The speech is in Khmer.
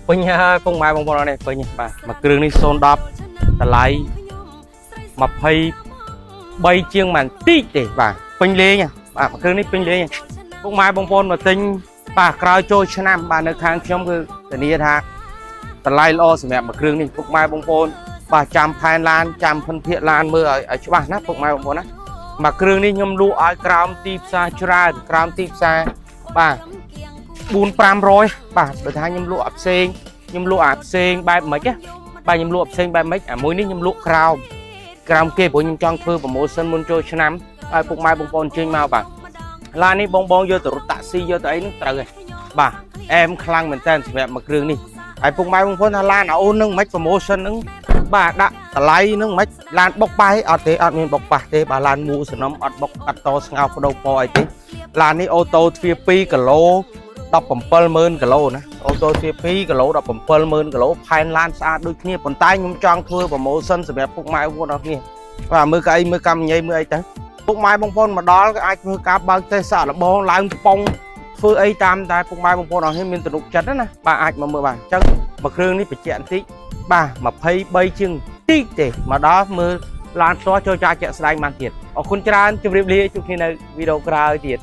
ពេញហើយពុកម៉ែបងប្អូននេះពេញបាទមួយគ្រឿងនេះ010តម្លៃ23ជាងម៉ាន់តិចទេបាទពេញលេងបាទមួយគ្រឿងនេះពេញលេងពុកម៉ែបងប្អូនមកទិញបាទក្រោយចូលឆ្នាំបាទនៅខាងខ្ញុំគឺធានាថាតម្លៃល្អសម្រាប់មួយគ្រឿងនេះពុកម៉ែបងប្អូនបាទចាំផែនឡានចាំភិនភាគឡានមើលឲ្យច្បាស់ណាពុកម៉ែបងប្អូនណាមួយគ្រឿងនេះខ្ញុំលក់ឲ្យក្រោមទីផ្សារច្រើនក្រោមទីផ្សារបាទ4-500បាទបើថាខ្ញុំលក់អាផ្សេងខ្ញុំលក់អាផ្សេងបែបម៉េចបាទខ្ញុំលក់ផ្សេងបែបម៉េចអាមួយនេះខ្ញុំលក់ក្រោមគេព្រោះខ្ញុំចង់ធ្វើប្រូម៉ូសិនមុនចូលឆ្នាំឲ្យពុកម៉ែបងប្អូនជើញមកបាទឡាននេះបងយកទៅរត់តាក់ស៊ីយកទៅអីហ្នឹងត្រូវហើយបាទអែមខ្លាំងមែនតើសម្រាប់មួយគ្រឿងនេះហើយពុកម៉ែបងប្អូនថាឡានអូនហ្នឹងមិនប្រូម៉ូសិនហ្នឹងបាទដាក់តម្លៃហ្នឹងមិនឡានបុកប៉ះអត់ទេអត់មានបុកប៉ះទេបាទឡានមូសំណុំអត់បុកអត់តស្ងោបបដូរពណ៌អីទេឡាននេះអូតូទ្វារ2គីឡូ170000គីឡូណាអូតូទ្វារ2គីឡូ170000គីឡូផែនឡានស្អាតដូចគ្នាប៉ុន្តែខ្ញុំចង់ធ្វើប្រូម៉ូសិនសម្រាប់ពុកម៉ែបងប្អូនអរគ្នាបាទមើលកៅអីមើលកម្មញ៉ៃមើលអីទៅពុកម៉ែបងប្អូនមកដល់ក៏អាចធ្វើការបើកទេសាក់លបងឡើងប៉ុងធ្វើអីតាមតែពុកម៉ែបងប្អូនអរគ្នាមានទំនុកចិត្តណាបាទអាចមកមើលបាទអញ្ចឹងមួយគ្រឿងនេះបញ្ជាក់បន្តិចបាទ23ជាងតិចទេមកដល់មើលឡានផ្ទាល់ចូលចាជាក់ស្ដែងបានទៀតអរគុណច្រើនជម្រាបលាជួបគ្នានៅវីដេអូក្រោយទៀត